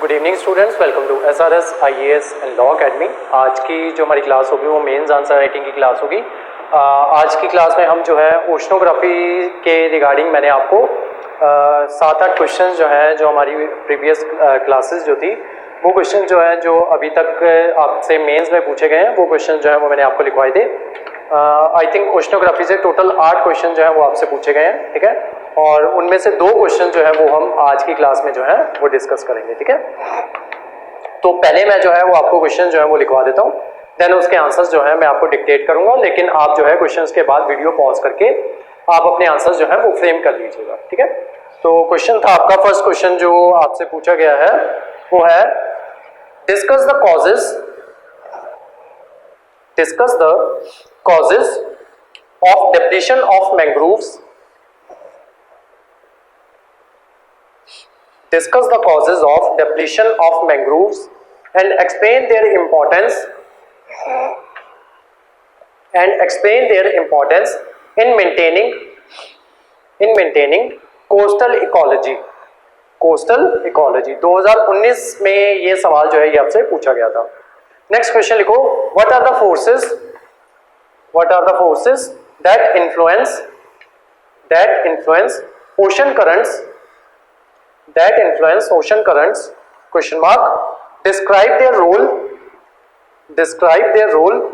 Good evening students, welcome to SRS IAS and law academy. आज की जो हमारी क्लास होगी वो मेंस आंसर राइटिंग की क्लास होगी। आज की क्लास में हम जो है ओशनोग्राफी के रिगार्डिंग मैंने आपको 7-8 क्वेश्चन जो है जो हमारी प्रीवियस क्लासेस जो थी वो क्वेश्चन जो है जो अभी तक आपसे मेंस में पूछे गए हैं वो क्वेश्चन जो है वो मैंने आपको लिखवाए थे। आई थिंक ओशनोग्राफी से टोटल 8 क्वेश्चन जो है वो आपसे पूछे गए हैं, ठीक है, और उनमें से 2 क्वेश्चन जो है वो हम आज की क्लास में जो है वो डिस्कस करेंगे, ठीक है। तो पहले मैं जो है वो आपको क्वेश्चन जो है वो लिखवा देता हूँ, देन उसके आंसर्स जो है मैं आपको डिक्टेट करूंगा, लेकिन आप जो है क्वेश्चंस के बाद वीडियो पॉज करके आप अपने आंसर्स जो है वो फ्रेम कर लीजिएगा, ठीक है। तो क्वेश्चन था आपका, फर्स्ट क्वेश्चन जो आपसे पूछा गया है वो है discuss the causes of depletion of mangroves. Discuss the causes of depletion of mangroves and explain their importance in maintaining coastal ecology. 2019 में ये सवाल जो है ये आपसे पूछा गया था। नेक्स्ट क्वेश्चन लिखो, what are the forces that influence ocean currents question mark, describe their role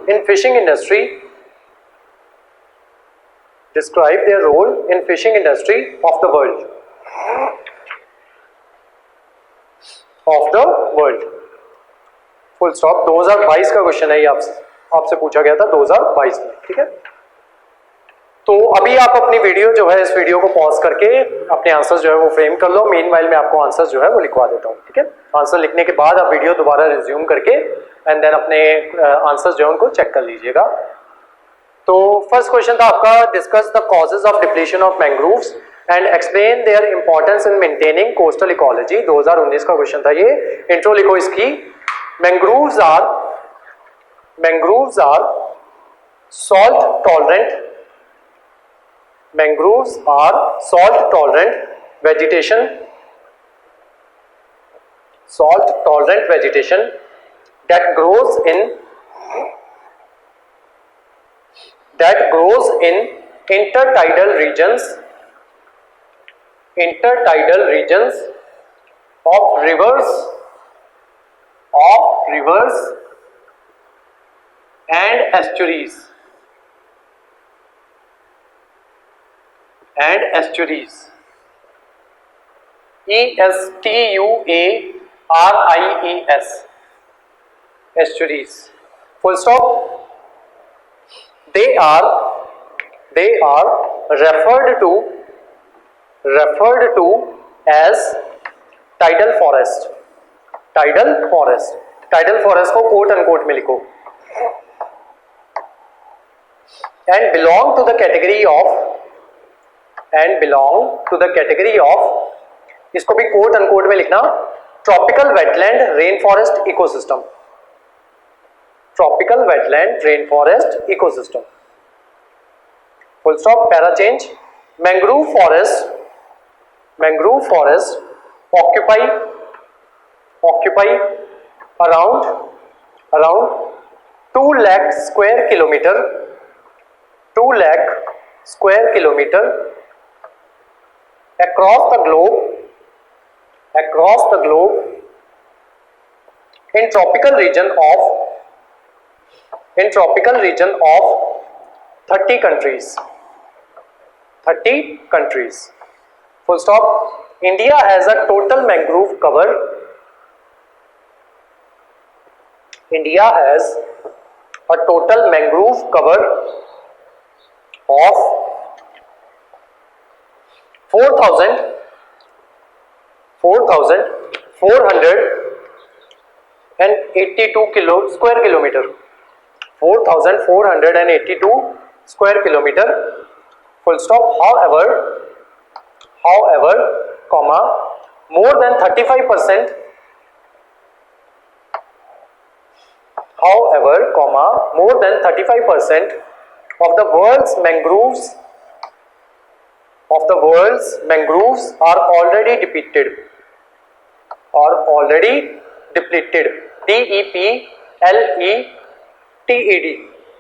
in fishing industry of the world full stop. 2022 का क्वेश्चन है ये आपसे पूछा गया था 2022 में, ठीक है। तो अभी आप अपनी वीडियो जो है इस वीडियो को पॉज करके अपने आंसर जो है वो फ्रेम कर लो। मीनवाइल मैं आपको आंसर जो है वो लिखवा देता हूँ, ठीक है। आंसर लिखने के बाद आप वीडियो दोबारा रिज्यूम करके एंड देन अपने आंसर जो है उनको चेक कर लीजिएगा। तो फर्स्ट क्वेश्चन था आपका, discuss the causes of depletion of mangroves and explain their importance in maintaining coastal ecology. 2019 का क्वेश्चन था ये। इंट्रो लिखो इसकी, mangroves are salt tolerant vegetation that grows in intertidal regions of rivers and estuaries. ESTUARIES, estuaries, full stop. They are referred to as tidal forest को quote unquote में लिखो, and belong to the category of इसको भी quote unquote में लिखना, tropical wetland rain forest ecosystem, full stop. Para change, mangrove forest occupy around 2 lakh square kilometer across the globe in tropical region of 30 countries, full stop. India has a total mangrove cover of 4,482 square kilometer, 4,482 square kilometer, full stop. However, comma, more than 35% of the world's mangroves are already depleted or already depleted, DEPLETED,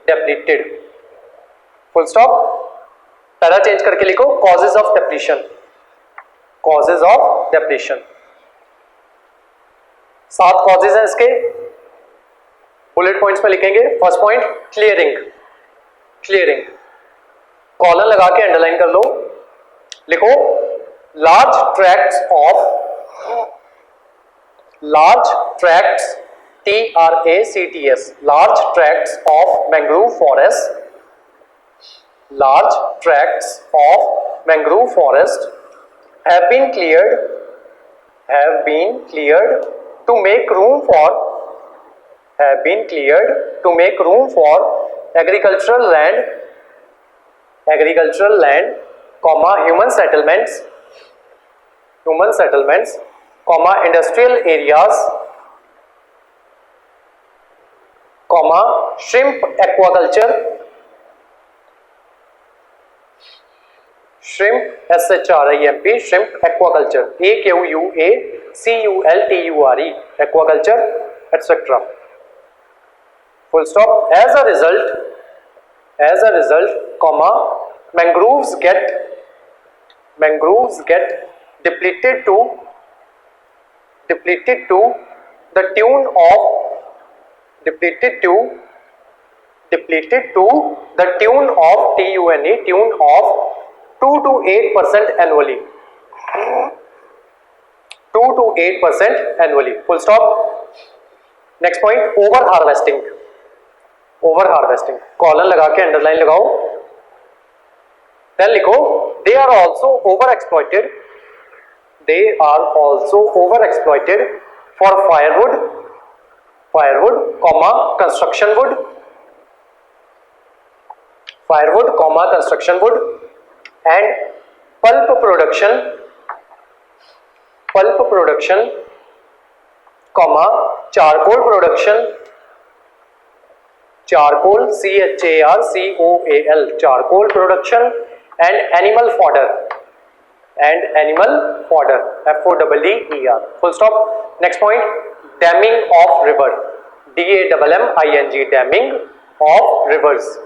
depleted, full stop. Para change करके लिखो causes of depletion, causes of depletion. 7 causes हैं इसके, bullet points पे लिखेंगे. First point clearing, clearing, column लगा के underline कर लो. लिखो large tracts of TRACTS, large tracts of mangrove forest, large tracts of mangrove forest have been cleared to make room for agricultural land, comma human settlements, comma industrial areas, comma shrimp aquaculture, shrimp SHRIMP, shrimp aquaculture, AQUACULTURE, aquaculture, etc. Full stop. As a result, comma mangroves get depleted to the tune of tune of 2 to 8% annually. 2 to 8% annually. Full stop. Next point, over harvesting. Colon लगा के underline लगाओ. Then लिखो they are also overexploited for firewood, comma construction wood, and pulp production, comma charcoal production, CHARCOAL, charcoal production, and animal fodder, FODDER. Full stop. Next point, damming of river, DAMMING, damming of rivers.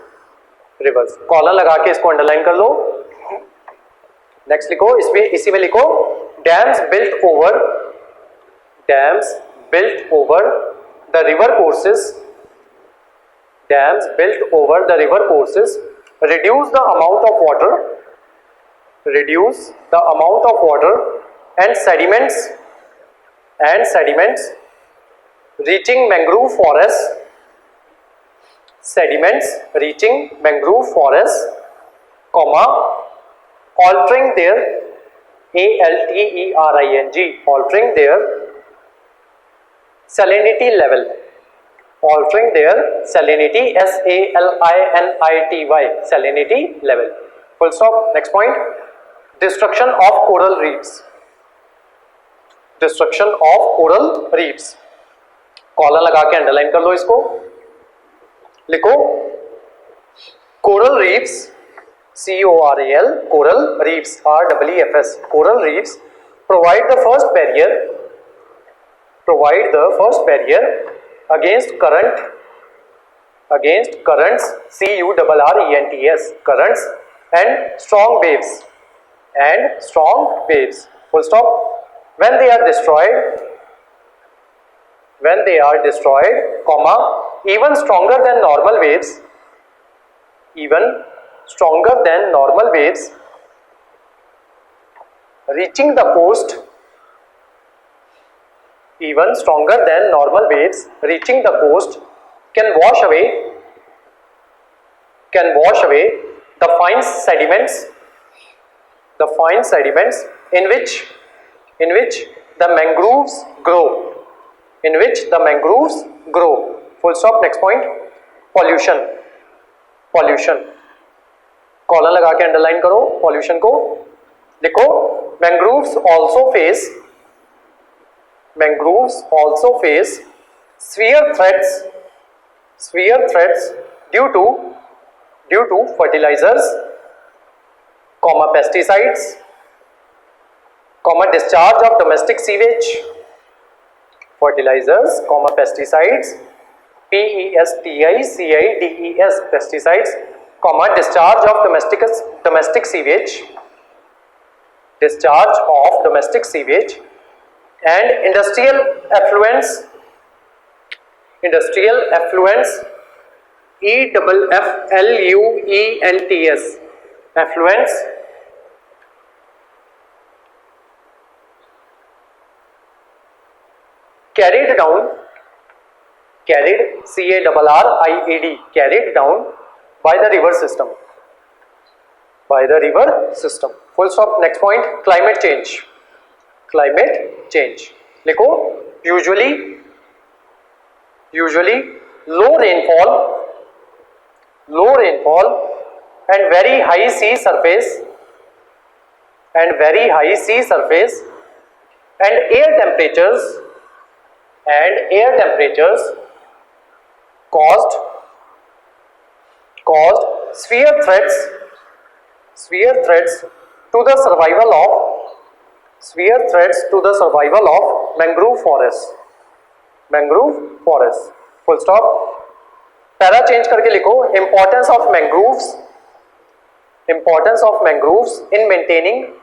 Column लगा के इसको underline कर लो. Next लिखो, इसी में लिखो dams built over the river courses, reduce the amount of water and sediments reaching mangrove forests, comma altering their salinity level, salinity level. Full stop. Next point, destruction of coral reefs. Column लगा के underline कर लो इसको. लिखो coral reefs, CORAL, coral reefs, REEFS, coral reefs provide the first barrier against currents, CURRENTS, currents, and strong waves. Full stop. When they are destroyed, comma even stronger than normal waves, reaching the coast, can wash away the fine sediments in which the mangroves grow. Full stop. Next point, pollution. Column लगा के underline करो pollution को. लिखो mangroves also face severe threats due to fertilizers, comma pesticides, comma discharge of domestic sewage, fertilizers, pesticides, PESTICIDES, pesticides, discharge of domestic sewage, and industrial effluents, EFFLUENTS, effluents, carried CARRIED, carried down by the river system, full stop. Next point, climate change. लिखो, usually low rainfall and very high sea surface and air temperatures caused severe threats to the survival of mangrove forests, full stop. Para change करके लिखो, importance of mangroves in maintaining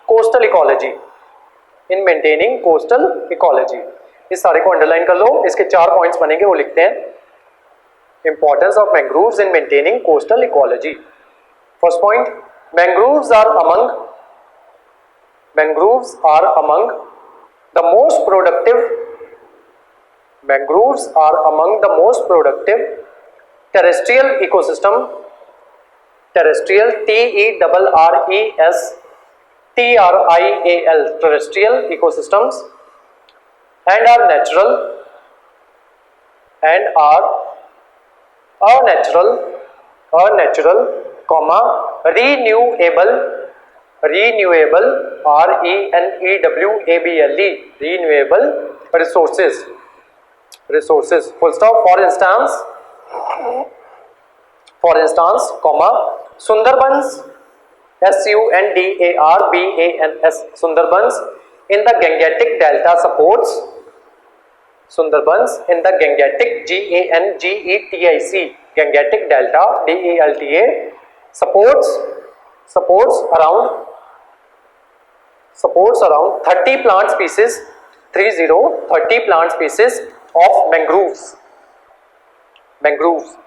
coastal ecology, इस सारे को underline कर लो, इसके 4 points बनेंगे, वो लिखते हैं. Importance of mangroves in maintaining coastal ecology. First point, mangroves are among the most productive terrestrial ecosystem, terrestrial terrestrial ecosystems, and are natural, renewable, renewable resources, full stop. For instance, Sundarbans, SUNDARBANS, Sundarbans in the Gangetic Delta supports, Gangetic Delta, DELTA, supports around 30 plant species, 30 plant species of mangroves,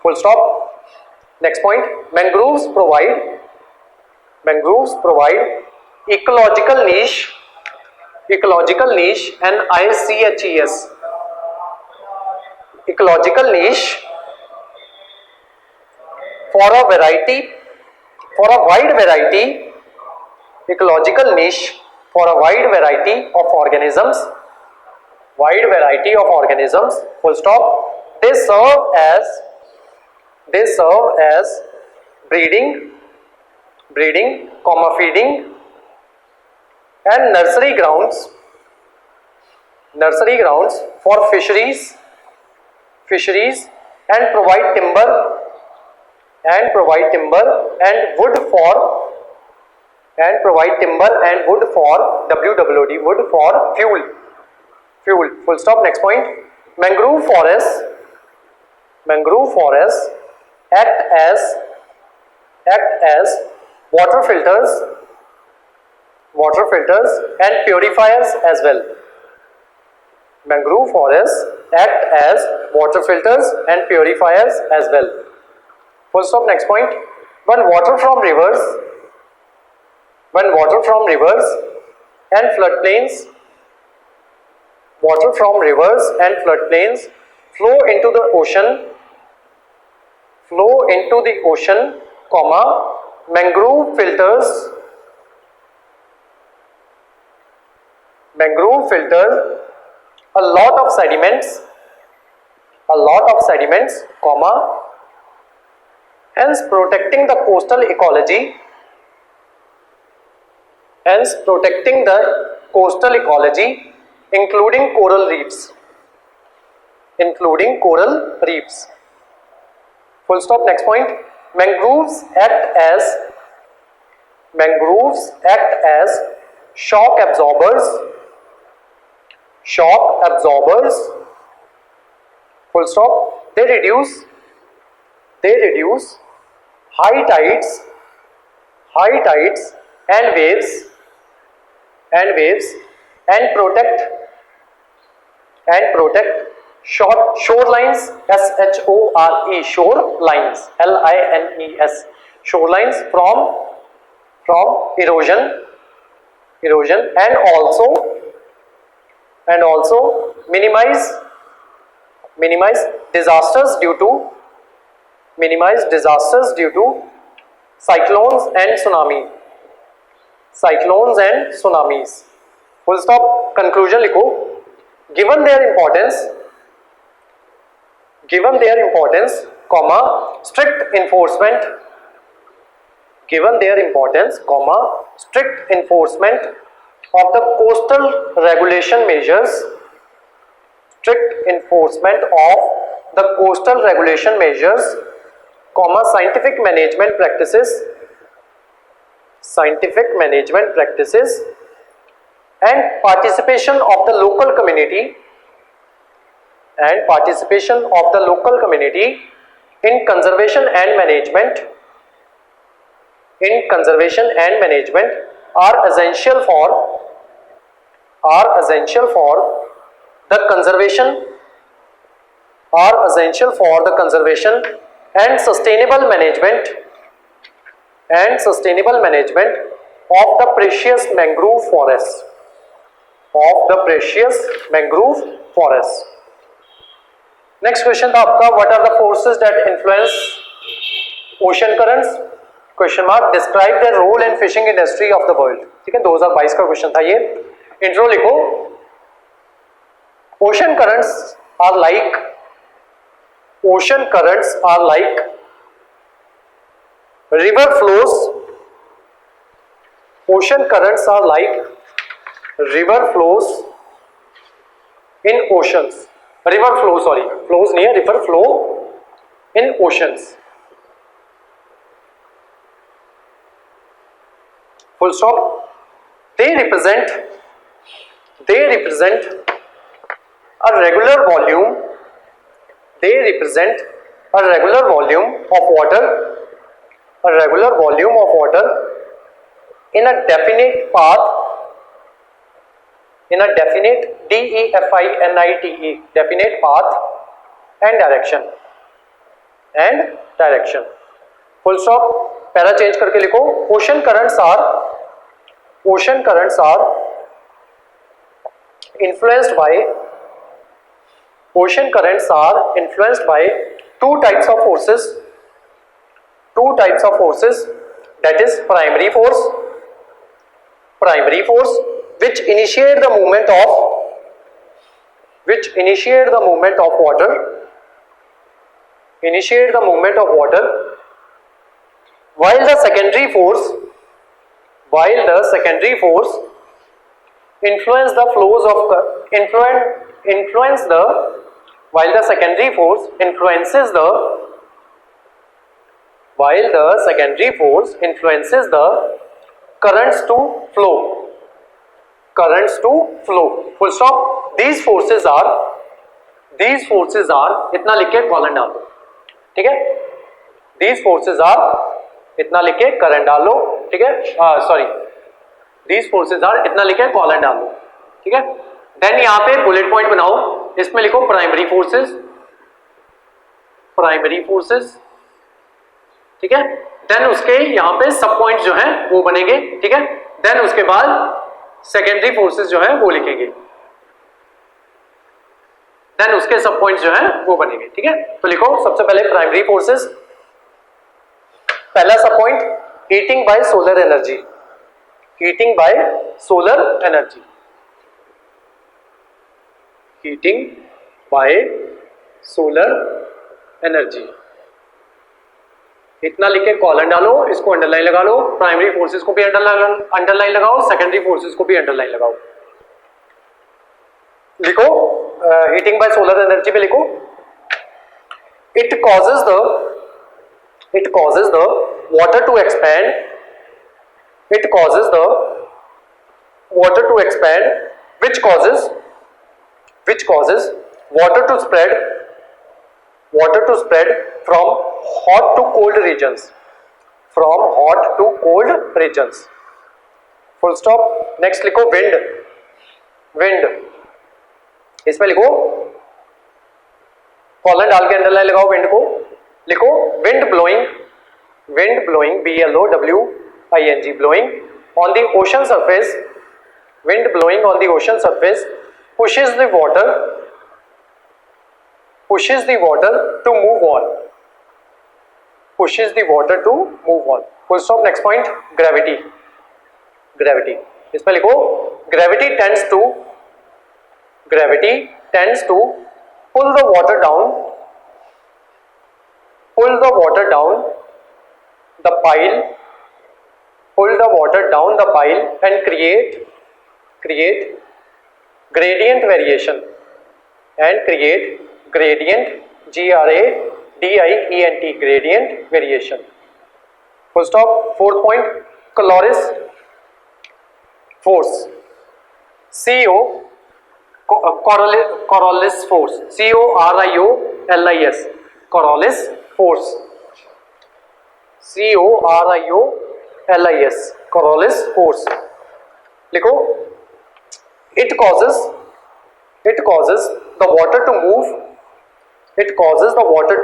full stop. Next point, mangroves provide ecological niche, and ICHES, ecological niche for a wide variety of organisms, full stop. They serve as breeding, feeding, and nursery grounds for fisheries, and provide timber and wood for WWD, wood for fuel, full stop. Next point, mangrove forests act as water filters and purifiers as well. Mangrove forests act as water filters and purifiers as well, full stop. Next point, when water from rivers and floodplains flow into the ocean, mangrove filter a lot of sediments, hence protecting the coastal ecology, including coral reefs, full stop. Next point, mangroves act as shock absorbers shock absorbers, full stop. They reduce high tides and waves and protect shorelines, shore, shorelines, lines, shorelines from erosion and also minimize disasters due to cyclones and tsunamis. Full stop. Conclusion लिखो. Given their importance, comma, strict enforcement of the coastal regulation measures, comma, scientific management practices and participation of the local community in conservation and management are essential for the conservation and sustainable management of the precious mangrove forests. Next question था आपका, what are the forces that influence ocean currents? Question mark. Describe the role in fishing industry of the world. ठीक है, 2022 का question था ये. Intro लिखो. Ocean currents are like river flows. Ocean currents are like river flows in oceans. River flow, sorry, flows near river flow in oceans. Full stop. They represent a regular volume. Of water. In a definite path. DEFINITE, definite path and direction. Full stop. Para change करके लिखो. Ocean currents are influenced by two types of forces, that is primary force which initiate the movement of water, while the secondary force influences the flows of currents to flow. Full stop. These forces are इतना लिख के colon डाल दो. ठीक है, these forces are इतना लिख के करंट डाल लो. ठीक है, सॉरी, these forces are इतना लिख के कॉलन डाल दो. ठीक है, देन यहाँ पे बुलेट पॉइंट बनाओ. इसमें लिखो प्राइमरी फोर्सेस. ठीक है, देन उसके यहाँ पे सब पॉइंट जो हैं वो बनेंगे. ठीक है, देन उसके बाद सेकेंडरी फोर्सेस जो हैं वो लिखेंगे. देन उसके सब पॉइंट्स जो हैं वो बनेंगे. ठीक है, तो लिखो सबसे पहले प्राइमरी फोर्सेस. पहला सब point heating bye solar energy. Heating bye solar energy. इतना लिख के कॉलन डालो. इसको अंडरलाइन लगा लो. प्राइमरी फोर्सेस को भी अंडरलाइन लगाओ. सेकेंडरी फोर्सेस को भी अंडरलाइन लगाओ. लिखो हीटिंग बाय सोलर एनर्जी में लिखो it causes the water to expand. which causes which causes water to spread from hot to cold regions, from hot to cold regions, full stop. next लिखो wind, इसमें लिखो colon डाल के underline लगाओ wind को, लिखो wind blowing BLOWING blowing on the ocean surface, wind blowing on the ocean surface pushes the water to move on, full stop. next point gravity, इसमें लिखो gravity tends to pull the water down the pile and create gradient variation, gradient variation, full stop. fourth point Coriolis force, Coriolis force, CORIOLIS, Coriolis force, CORIOLIS, Coriolis force. लिखो it causes the water to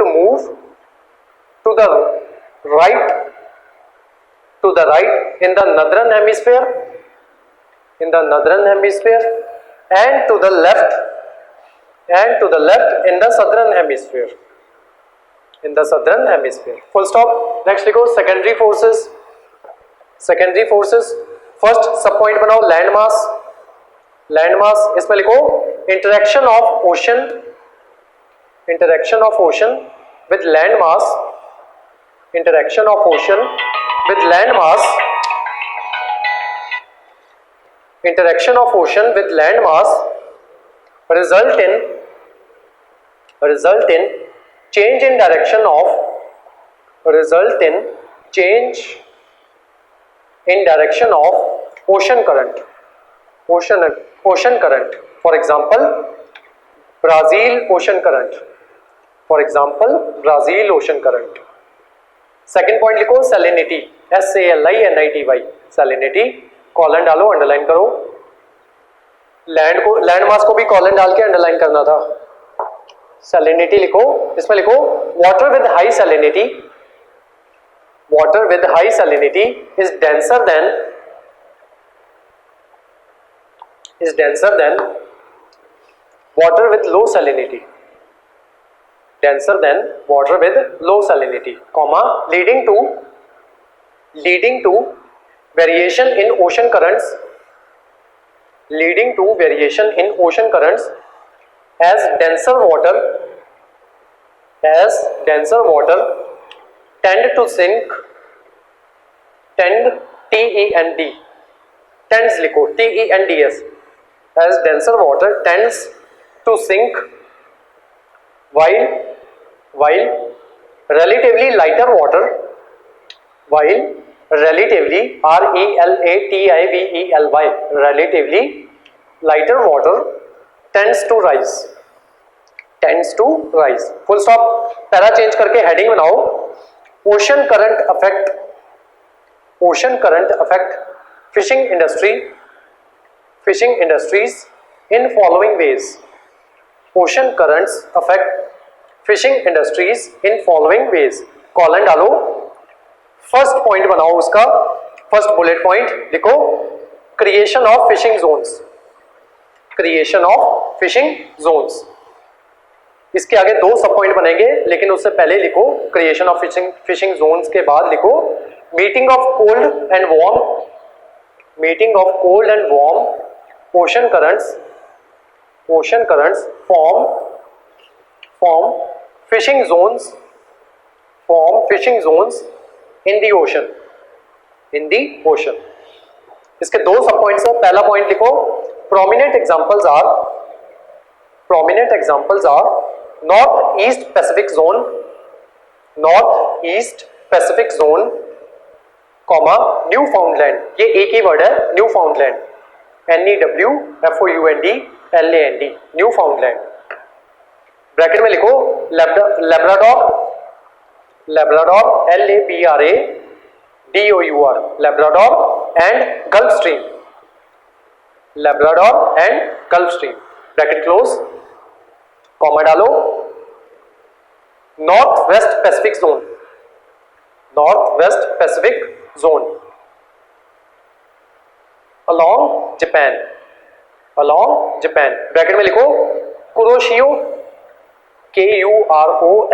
move to the right in the northern hemisphere and to the left in the southern hemisphere, full stop. next लिखो secondary forces. first सब point बनाओ landmass, इसमें लिखो interaction of ocean with landmass, result in change in direction of ocean current. For example Brazil ocean current. second point लिखो salinity, SALINITY, salinity, colon डालो, underline करो. Land mass को भी colon डाल के अंडरलाइन करना था. salinity लिखो, इसमें लिखो water with high salinity is denser than water with low salinity, comma leading to variation in ocean currents, as denser water tend to sink, tends लिखो TENDS, as denser water tends to sink while relatively lighter water relatively lighter water tends to rise, full stop. Para change करके heading बनाओ ocean current affect fishing industries in following ways. Ocean currents affect fishing industries in following ways. Colon डालो, first point बनाओ उसका, first bullet point लिखो creation of fishing Jones. इसके आगे दो सब पॉइंट बनेंगे, लेकिन उससे पहले लिखो क्रिएशन ऑफ फिशिंग जोन्स के बाद लिखो meeting of cold and warm ocean currents form fishing zones in the ocean. इसके दो सब पॉइंट्स है. पहला पॉइंट लिखो prominent examples are North East Pacific Zone, Newfoundland. ये एक ही वर्ड है, Newfoundland, NEWFOUND, LAND, Newfoundland. Bracket में लिखो Labrador, Labrador LABRADOUR, Labrador and Gulf Stream, Labrador and Gulf Stream, bracket close, comma डालो। North west Pacific zone, north west Pacific zone, along Japan, along Japan, bracket में लिखो Kuroshio, KUROSHIO,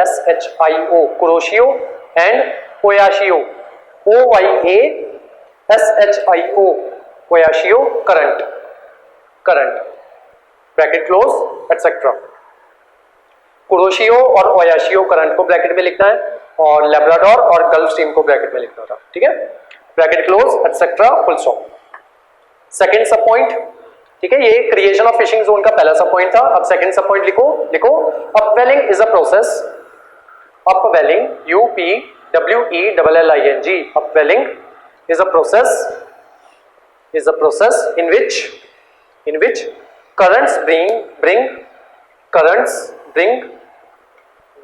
Kuroshio and Oyashio, OYASHIO, Oyashio current, current, bracket close etcetera. Kuroshio और Oyashio current को bracket में लिखना है और Labrador और गल्फ स्ट्रीम को ब्रैकेट में लिखना था, ठीक है, bracket close etcetera full stop. Second सब पॉइंट, ठीक है, ये क्रिएशन ऑफ फिशिंग जोन का पहला सब पॉइंट था। अब सेकंड सब पॉइंट लिखो, लिखो upwelling is a process, upwelling UPWELLING, upwelling is a process, is a process in which currents bring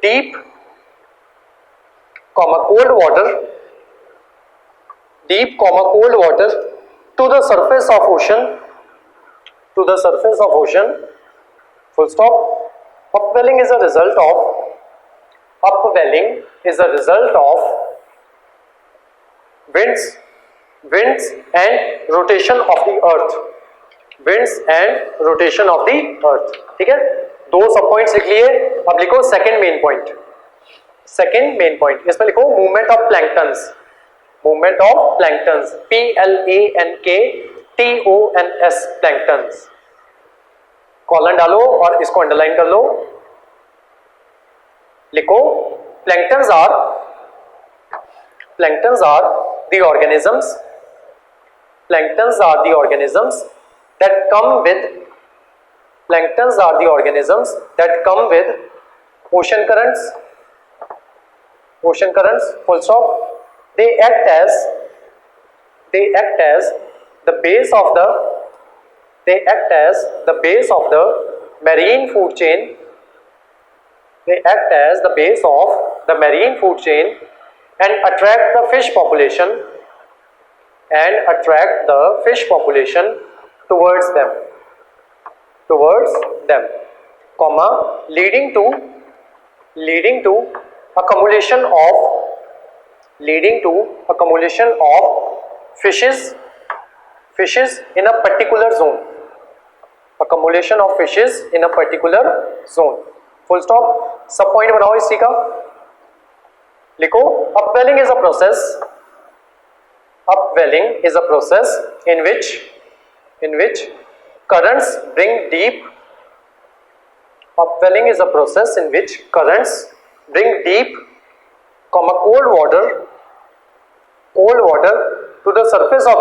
deep cold water to the surface of ocean, full stop. Upwelling is a result of winds and rotation of the earth, winds and rotation of the earth, ठीक है, दो सब points लिख लिए। अब लिखो second main point, second main point, इसमें लिखो movement of planktons, movement of planktons, PLANKTONS, planktons, colon डालो और इसको अंडरलाइन कर लो। लिखो planktons are the organisms that come with ocean currents, full stop. They act as the base of the marine food chain, and attract the fish population towards them, comma, leading to accumulation of fishes in a particular zone, full stop। सब point बनाओ इसी का। लिखो upwelling is a process in which currents bring deep cold water to the surface of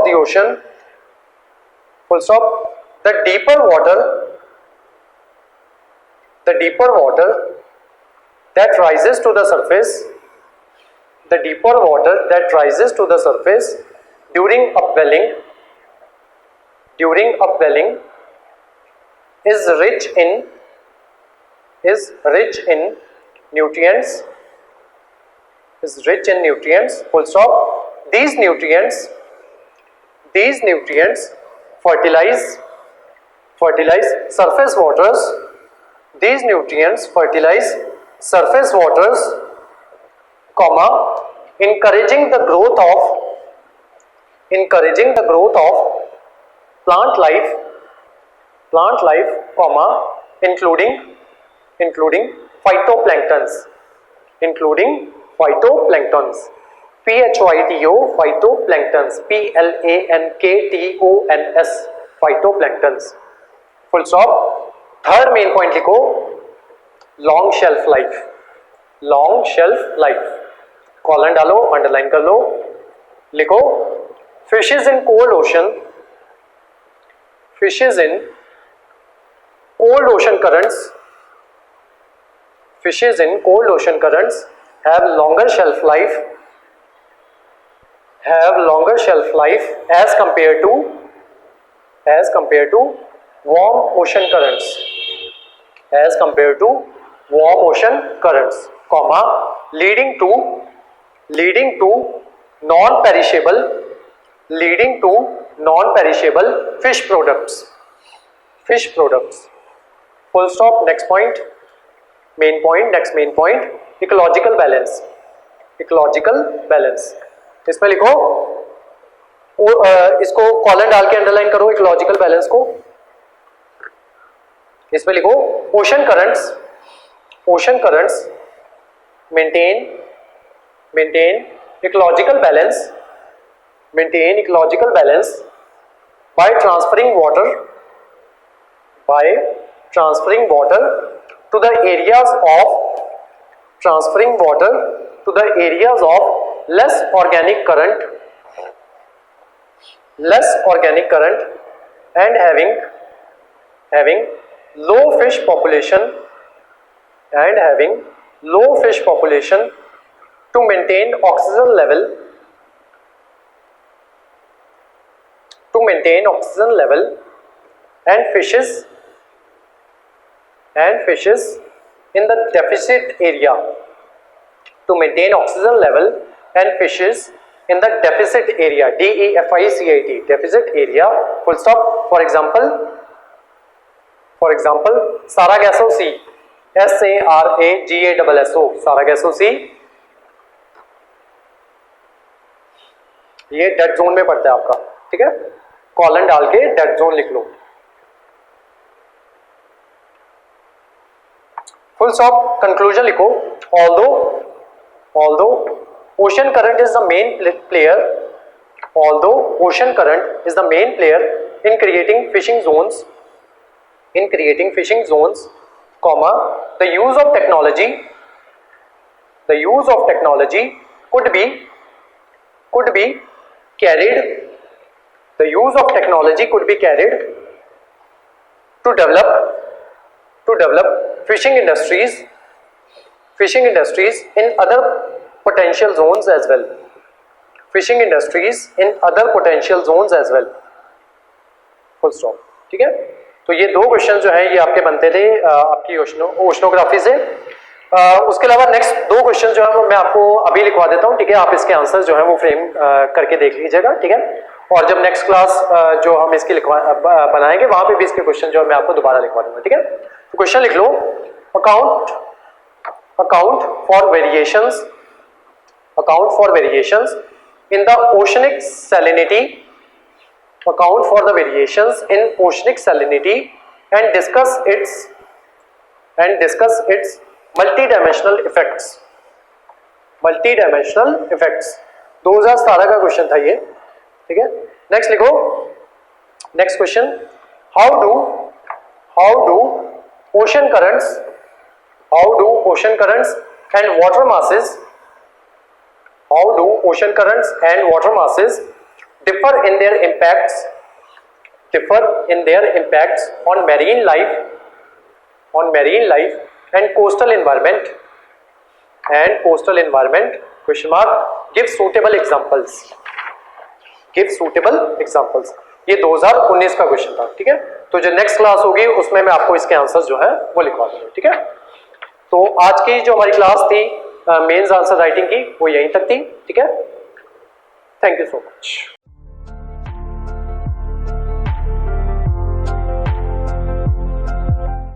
the ocean, full stop. The deeper water that rises to the surface, during upwelling is rich in nutrients, full stop. These nutrients fertilize surface waters, comma, encouraging the growth of plant life, comma, including phytoplanktons, PHYTO, phytoplanktons, PLANKTONS, phytoplanktons, full stop। Third main point लिखो long shelf life, colon डालो, underline कर लो। लिखो fishes in cold ocean currents have longer shelf life have longer shelf life as compared to warm ocean currents, as compared to warm ocean currents, comma, leading to non-perishable fish products, full stop. Next point, next main point, ecological balance, इसमें लिखो, इसको colon डाल के underline करो ecological balance को। इसमें लिखो ocean currents maintain ecological balance by transferring water to the areas of less organic current and having low fish population to maintain oxygen level and fishes in the deficit area, to maintain oxygen level and fishes in the deficit area, DEFICIT, deficit area, full stop. For example Sargasso Sea, SARAGASSO, Sargasso Sea, ये dead zone में पड़ता है आपका, ठीक है, colon डाल के dead zone लिख लो, फुल स्टॉप। कंक्लूजन लिखो, although ocean current is the main player in creating fishing zones, comma, the use of technology could be carried to develop fishing industries in other potential zones as well, full stop, ठीक है। तो ये दो question जो है ये आपके बनते थे आपकी ओशनोग्राफी से। उसके अलावा नेक्स्ट दो क्वेश्चन जो है वो मैं आपको अभी लिखवा देता हूँ, ठीक है, आप इसके आंसर जो है वो फ्रेम करके देख लीजिएगा, ठीक है। और जब नेक्स्ट क्लास जो हम इसकी बनाएंगे वहां पे भी इसके क्वेश्चन जो है मैं आपको दोबारा लिखवा दूंगा, ठीक है। तो क्वेश्चन लिख लो, account for variations in the oceanic salinity, and discuss its multidimensional effects। 2017 का क्वेश्चन था ये, ठीक है। नेक्स्ट लिखो, next question, how do ocean currents and water masses differ in their impacts on marine life and coastal environment, question mark, give suitable examples। ये 2019 का question था, ठीक है। तो जो नेक्स्ट क्लास होगी उसमें मैं आपको इसके आंसर जो है वो लिखवा दूंगा, ठीक है। तो आज की जो हमारी क्लास थी मेंस आंसर राइटिंग की वो यहीं तक थी, ठीक है। Thank you so much.